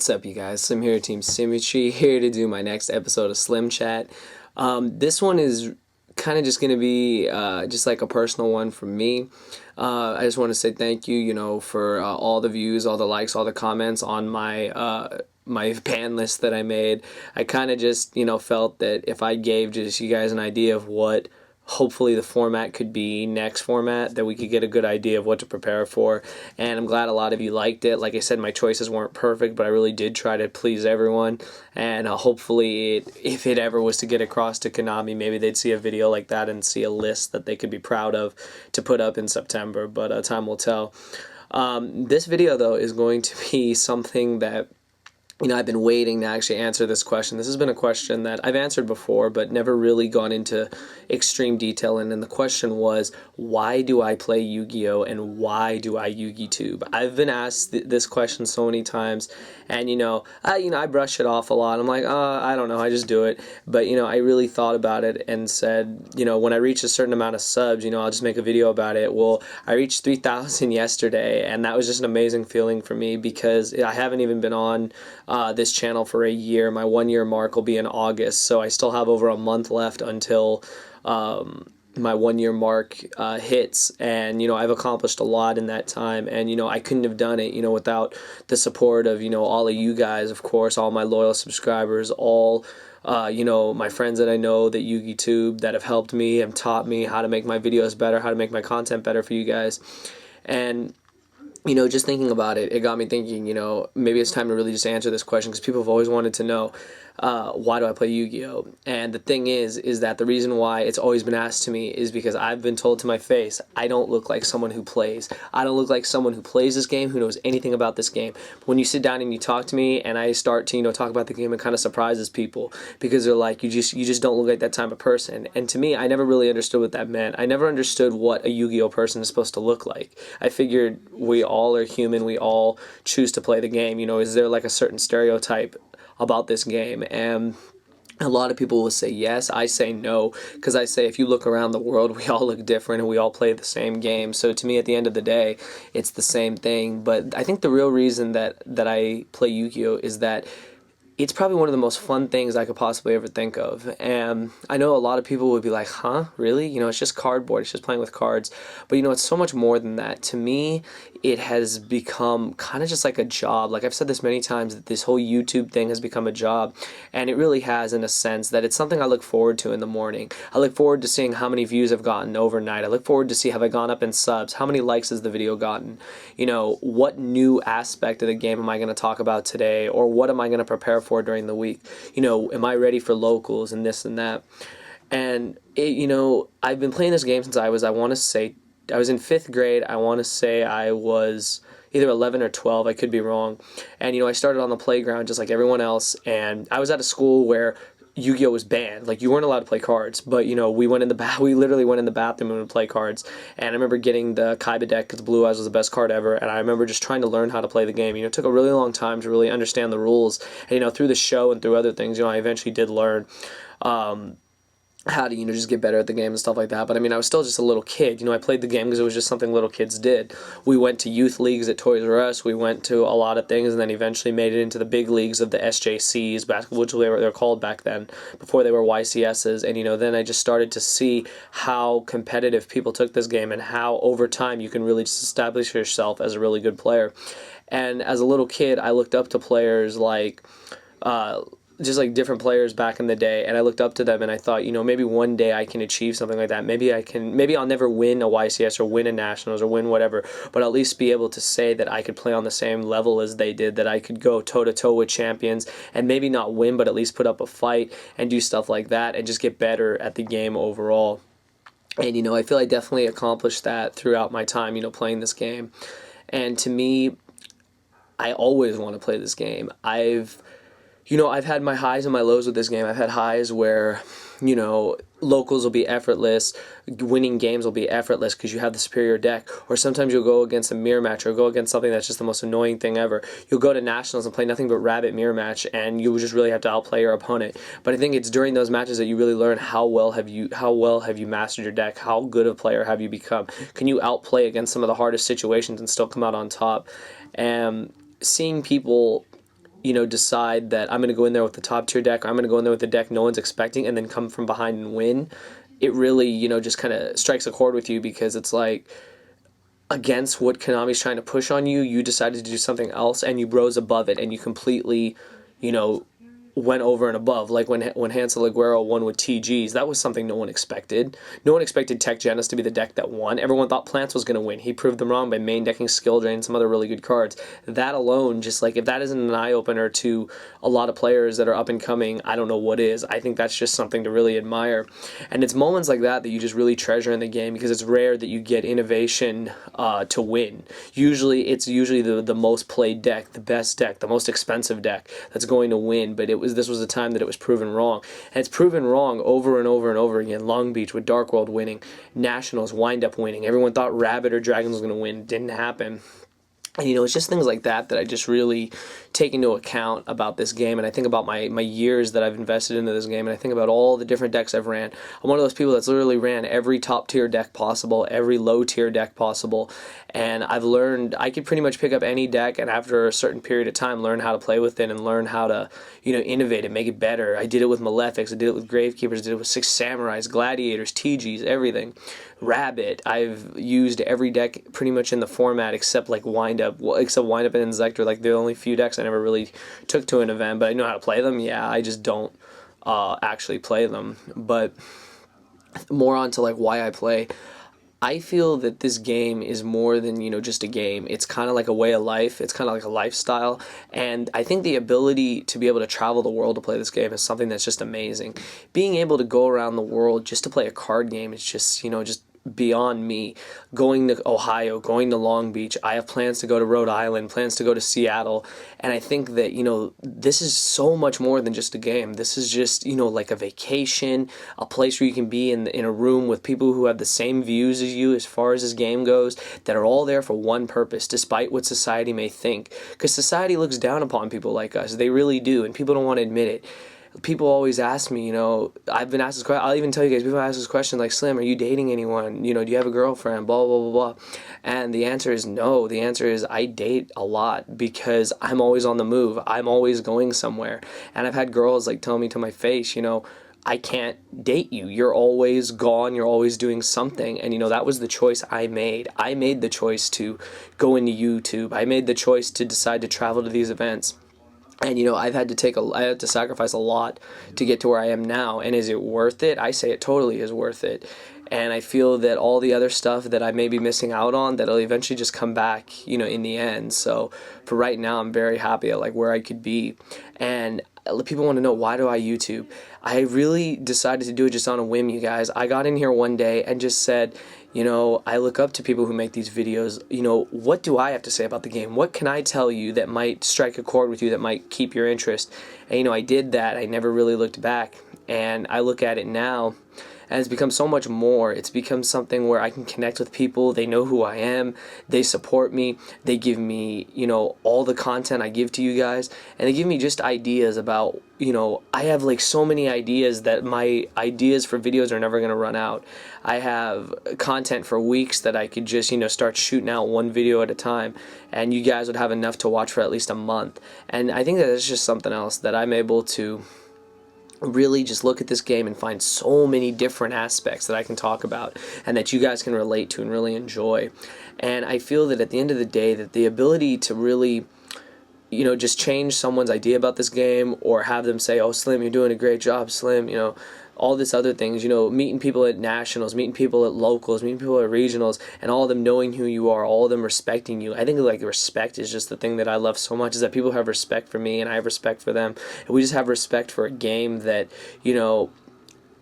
What's up, you guys? Slim here, Team Symmetry, here to do my next episode of Slim Chat. This one is kind of just going to be just like a personal one from me. I just want to say thank you, for all the views, all the likes, all the comments on my my ban list that I made. I kind of just, felt that if I gave just you guys an idea of what hopefully the format could be next format, that we could get a good idea of what to prepare for. And I'm glad a lot of you liked it. Like I said, my choices weren't perfect, but I really did try to please everyone. And hopefully if it ever was to get across to Konami, maybe they'd see a video like that and see a list that they could be proud of to put up in September, but time will tell. This video though is going to be something that I've been waiting to actually answer this question. This has been a question that I've answered before, but never really gone into extreme detail in. And the question was, why do I play Yu-Gi-Oh and why do I Yugi-Tube? I've been asked this question so many times, and I brush it off a lot. I'm like, I don't know, I just do it. But I really thought about it and said, when I reach a certain amount of subs, I'll just make a video about it. Well, I reached 3,000 yesterday, and that was just an amazing feeling for me because I haven't even been on this channel for a year. My 1-year mark will be in August, so I still have over a month left until my 1-year mark hits, and I've accomplished a lot in that time, and I couldn't have done it without the support of all of you guys, of course, all my loyal subscribers, all my friends that I know that Yugitube that have helped me and taught me how to make my videos better, how to make my content better for you guys. And just thinking about it, it got me thinking, maybe it's time to really just answer this question, because people have always wanted to know, why do I play Yu-Gi-Oh? And the thing is that the reason why it's always been asked to me is because I've been told to my face, I don't look like someone who plays. I don't look like someone who plays this game, who knows anything about this game. When you sit down and you talk to me and I start to, talk about the game, it kind of surprises people, because they're like, you just don't look like that type of person. And to me, I never really understood what that meant. I never understood what a Yu-Gi-Oh person is supposed to look like. I figured we all are human, we all choose to play the game. Is there like a certain stereotype about this game? And a lot of people will say yes. I say no, because I say if you look around the world, we all look different and we all play the same game. So to me, at the end of the day, it's the same thing. But I think the real reason that I play Yu-Gi-Oh is that it's probably one of the most fun things I could possibly ever think of. And I know a lot of people would be like, huh, really? It's just cardboard, it's just playing with cards. But it's so much more than that. To me, it has become kind of just like a job. Like I've said this many times, that this whole YouTube thing has become a job. And it really has, in a sense, that it's something I look forward to in the morning. I look forward to seeing how many views I've gotten overnight. I look forward to see, have I gone up in subs? How many likes has the video gotten? What new aspect of the game am I going to talk about today? Or what am I going to prepare for during the week? Am I ready for locals and this and that? And I've been playing this game since I was in 5th grade. I want to say I was either 11 or 12, I could be wrong. And I started on the playground just like everyone else, and I was at a school where Yu-Gi-Oh was banned. Like, you weren't allowed to play cards, but we literally went in the bathroom and would play cards. And I remember getting the SKYPE deck because Blue Eyes was the best card ever, and I remember just trying to learn how to play the game. It took a really long time to really understand the rules. And through the show and through other things, I eventually did learn how to just get better at the game and stuff like that. But I was still just a little kid. I played the game because it was just something little kids did. We went to youth leagues at Toys R Us. We went to a lot of things, and then eventually made it into the big leagues of the SJCs, basketball, which they were called back then, before they were YCSs. And then I just started to see how competitive people took this game, and how over time you can really just establish yourself as a really good player. And as a little kid, I looked up to players like just like different players back in the day, and I looked up to them, and I thought, maybe one day I can achieve something like that. Maybe I'll never win a YCS or win a Nationals or win whatever, but at least be able to say that I could play on the same level as they did, that I could go toe-to-toe with champions, and maybe not win, but at least put up a fight and do stuff like that, and just get better at the game overall. And, I feel I definitely accomplished that throughout my time, playing this game. And to me, I always want to play this game. I've had my highs and my lows with this game. I've had highs where, locals will be effortless, winning games will be effortless because you have the superior deck, or sometimes you'll go against a mirror match, or go against something that's just the most annoying thing ever. You'll go to nationals and play nothing but rabbit mirror match, and you just really have to outplay your opponent. But I think it's during those matches that you really learn how well have you mastered your deck, how good a player have you become. Can you outplay against some of the hardest situations and still come out on top? And seeing people decide that I'm going to go in there with the top tier deck, or I'm going to go in there with the deck no one's expecting, and then come from behind and win, it really, just kind of strikes a chord with you, because it's like, against what Konami's trying to push on you, you decided to do something else, and you rose above it, and you completely, went over and above. Like when Hansel Aguero won with TGs, that was something no one expected. No one expected Tech Genis to be the deck that won. Everyone thought Plants was going to win. He proved them wrong by main decking Skill Drain and some other really good cards. That alone, just like, if that isn't an eye-opener to a lot of players that are up and coming, I don't know what is. I think that's just something to really admire. And it's moments like that that you just really treasure in the game, because it's rare that you get innovation to win. Usually, it's the most played deck, the best deck, the most expensive deck that's going to win, but this was a time that it was proven wrong. And it's proven wrong over and over and over again. Long Beach with Dark World winning, Nationals, Wind Up winning. Everyone thought Rabbit or Dragons was going to win. Didn't happen. And, it's just things like that that I just really take into account about this game. And I think about my years that I've invested into this game, and I think about all the different decks I've ran. I'm one of those people that's literally ran every top tier deck possible, every low tier deck possible, and I've learned I could pretty much pick up any deck, and after a certain period of time learn how to play with it and learn how to innovate it, make it better. I did it with Malefics, I did it with Gravekeepers, I did it with Six Samurais, Gladiators, TGs, everything. Rabbit, I've used every deck pretty much in the format except like Wind Up, and Inzektor, like the only few decks I never really took to an event, but I know how to play them. Yeah, I just don't actually play them. But more on to like why I play. I feel that this game is more than, just a game. It's kind of like a way of life. It's kind of like a lifestyle. And I think the ability to be able to travel the world to play this game is something that's just amazing. Being able to go around the world just to play a card game is just, just beyond me. Going to Ohio, going to Long Beach, I have plans to go to Rhode Island, plans to go to Seattle, and I think that, this is so much more than just a game. This is just, like a vacation, a place where you can be in a room with people who have the same views as you as far as this game goes, that are all there for one purpose, despite what society may think. Because society looks down upon people like us. They really do, and people don't want to admit it. People always ask me, I've been asked this question, I'll even tell you guys, people ask this question like, Slim, are you dating anyone? Do you have a girlfriend? Blah, blah, blah, blah. And the answer is no. The answer is I date a lot, because I'm always on the move. I'm always going somewhere. And I've had girls like tell me to my face, I can't date you. You're always gone. You're always doing something. And, that was the choice I made. I made the choice to go into YouTube. I made the choice to decide to travel to these events. And, I had to sacrifice a lot to get to where I am now. And is it worth it? I say it totally is worth it. And I feel that all the other stuff that I may be missing out on, that'll eventually just come back, in the end. So for right now, I'm very happy at like where I could be. And people want to know, why do I YouTube? I really decided to do it just on a whim, you guys. I got in here one day and just said, I look up to people who make these videos. What do I have to say about the game? What can I tell you that might strike a chord with you, that might keep your interest? And, I did that. I never really looked back. And I look at it now, and it's become so much more. It's become something where I can connect with people. They know who I am. They support me. They give me, all the content I give to you guys. And they give me just ideas about, I have like so many ideas that my ideas for videos are never going to run out. I have content for weeks that I could just, start shooting out one video at a time. And you guys would have enough to watch for at least a month. And I think that it's just something else that I'm able to really just look at this game and find so many different aspects that I can talk about and that you guys can relate to and really enjoy. And I feel that at the end of the day, that the ability to really, just change someone's idea about this game, or have them say, oh, Slim, you're doing a great job, Slim, all this other things, meeting people at nationals, meeting people at locals, meeting people at regionals, and all of them knowing who you are, all of them respecting you. I think like respect is just the thing that I love so much, is that people have respect for me and I have respect for them. And we just have respect for a game that,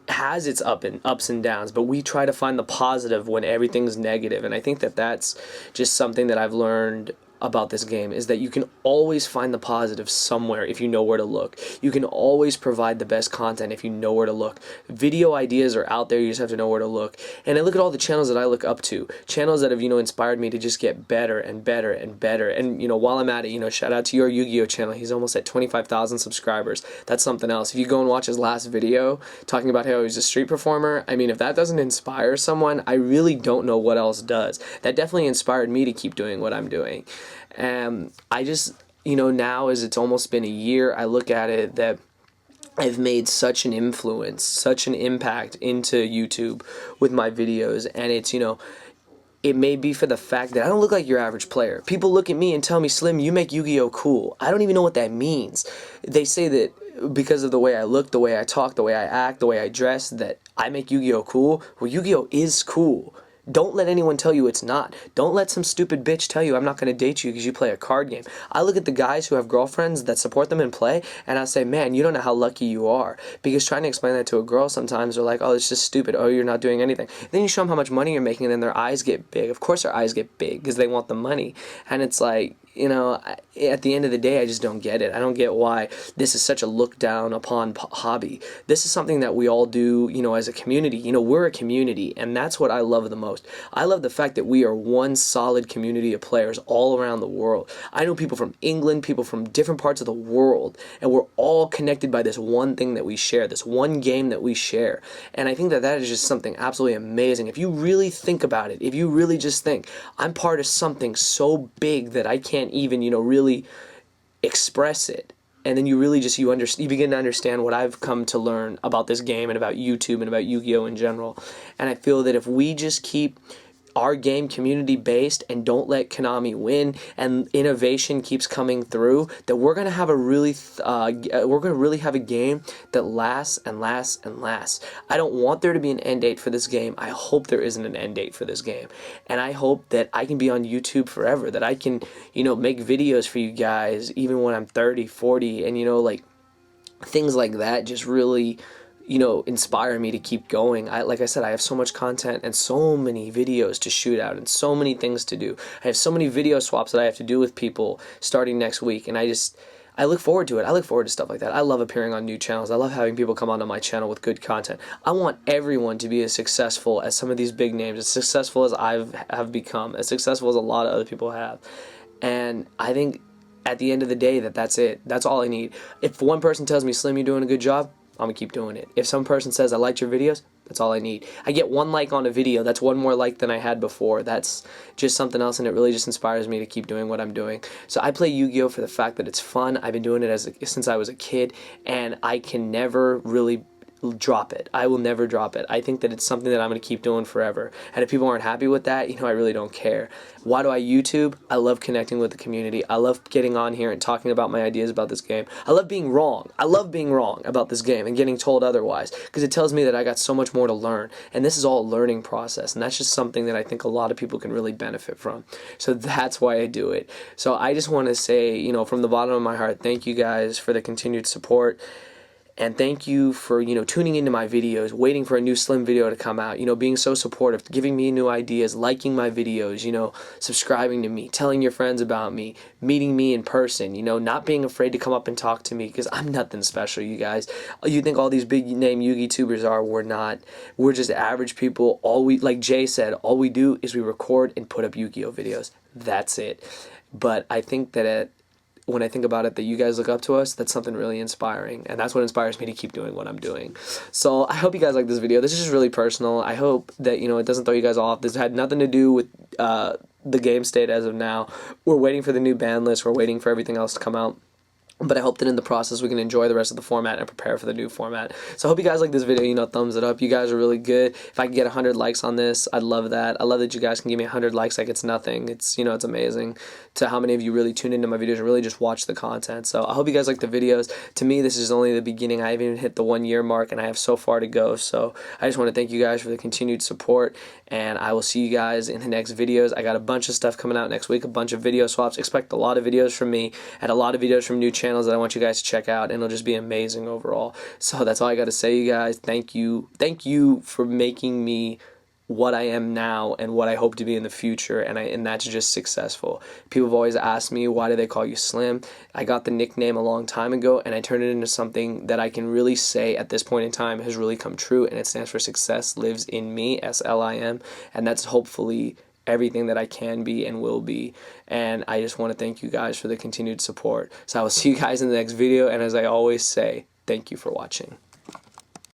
has its ups and downs, but we try to find the positive when everything's negative. And I think that that's just something that I've learned about this game, is that you can always find the positive somewhere if you know where to look. You can always provide the best content if you know where to look. Video ideas are out there, you just have to know where to look. And I look at all the channels that I look up to, channels that have, inspired me to just get better and better and better. And, while I'm at it, shout out to your Yugioh channel. He's almost at 25,000 subscribers. That's something else. If you go and watch his last video talking about how he's a street performer, I mean, if that doesn't inspire someone, I really don't know what else does. That definitely inspired me to keep doing what I'm doing. you know, now as it's almost been a year, I look at it that I've made such an influence, such an impact into YouTube with my videos, and it's, you know, it may be for the fact that I don't look like your average player. People look at me and tell me, Slim, you make Yu-Gi-Oh cool. I don't even know what that means. They say that because of the way I look, the way I talk, the way I act, the way I dress, that I make Yu-Gi-Oh cool. Well, Yu-Gi-Oh is cool. Don't let anyone tell you it's not. Don't let some stupid bitch tell you I'm not going to date you because you play a card game. I look at the guys who have girlfriends that support them and play, and I say, man, you don't know how lucky you are. Because trying to explain that to a girl sometimes, they're like, oh, it's just stupid. Oh, you're not doing anything. Then you show them how much money you're making, and then their eyes get big. Of course their eyes get big because they want the money. And it's like, you know, at the end of the day, I just don't get it. I don't get why this is such a looked down upon hobby. This is something that we all do, you know, as a community. You know, we're a community, and that's what I love the most. I love the fact that we are one solid community of players all around the world. I know people from England, people from different parts of the world, and we're all connected by this one thing that we share, this one game that we share. And I think that that is just something absolutely amazing. If you really think about it, if you really just think, I'm part of something so big that I can't even, you know, really express it, and then you really just you begin to understand what I've come to learn about this game and about YouTube and about Yu-Gi-Oh in general. And I feel that if we just keep our game community based and don't let Konami win, and innovation keeps coming through, that we're gonna have a really have a game that lasts and lasts and lasts. I don't want there to be an end date for this game. I hope there isn't an end date for this game, and I hope that I can be on YouTube forever, that I can, you know, make videos for you guys even when I'm 30, 40, and, you know, like, things like that just really, you know, inspire me to keep going. Like I said, I have so much content and so many videos to shoot out and so many things to do. I have so many video swaps that I have to do with people starting next week, and I look forward to it. I look forward to stuff like that. I love appearing on new channels. I love having people come onto my channel with good content. I want everyone to be as successful as some of these big names, as successful as have become, as successful as a lot of other people have. And I think at the end of the day that's it. That's all I need. If one person tells me, Slim, you're doing a good job, I'm gonna keep doing it. If some person says I liked your videos, that's all I need. I get one like on a video, that's one more like than I had before. That's just something else, and it really just inspires me to keep doing what I'm doing. So I play Yu-Gi-Oh for the fact that it's fun. I've been doing it since I was a kid, and I can never really drop it. I will never drop it. I think that it's something that I'm going to keep doing forever. And if people aren't happy with that, you know, I really don't care. Why do I YouTube? I love connecting with the community. I love getting on here and talking about my ideas about this game. I love being wrong. I love being wrong about this game and getting told otherwise, because it tells me that I got so much more to learn. And this is all a learning process, and that's just something that I think a lot of people can really benefit from. So that's why I do it. So I just want to say, you know, from the bottom of my heart, thank you guys for the continued support. And thank you for, you know, tuning into my videos, waiting for a new Slim video to come out, you know, being so supportive, giving me new ideas, liking my videos, you know, subscribing to me, telling your friends about me, meeting me in person, you know, not being afraid to come up and talk to me, because I'm nothing special, you guys. You think all these big name Yugi-Tubers are, we're not. We're just average people. Like Jay said, all we do is we record and put up Yu-Gi-Oh videos. That's it. But I think that when I think about it, that you guys look up to us, that's something really inspiring, and that's what inspires me to keep doing what I'm doing. So I hope you guys like this video. This is just really personal. I hope that, you know, it doesn't throw you guys off. This had nothing to do with the game state as of now. We're waiting for the new ban list. We're waiting for everything else to come out. But I hope that in the process we can enjoy the rest of the format and prepare for the new format. So I hope you guys like this video, you know, thumbs it up. You guys are really good. If I can get 100 likes on this, I'd love that. I love that you guys can give me 100 likes like it's nothing. It's, you know, it's amazing to how many of you really tune into my videos and really just watch the content. So I hope you guys like the videos. To me, this is only the beginning. I haven't even hit the 1 year mark, and I have so far to go. So I just want to thank you guys for the continued support, and I will see you guys in the next videos. I got a bunch of stuff coming out next week, a bunch of video swaps. Expect a lot of videos from me and a lot of videos from new channels that I want you guys to check out, and it'll just be amazing overall. So that's all I got to say, you guys. Thank you for making me what I am now and what I hope to be in the future, and that's just successful. People have always asked me, why do they call you Slim? I got the nickname a long time ago, and I turned it into something that I can really say at this point in time has really come true, and it stands for Success Lives in Me, SLIM, and that's hopefully everything that I can be and will be. And I just want to thank you guys for the continued support. So I will see you guys in the next video, and as I always say, thank you for watching.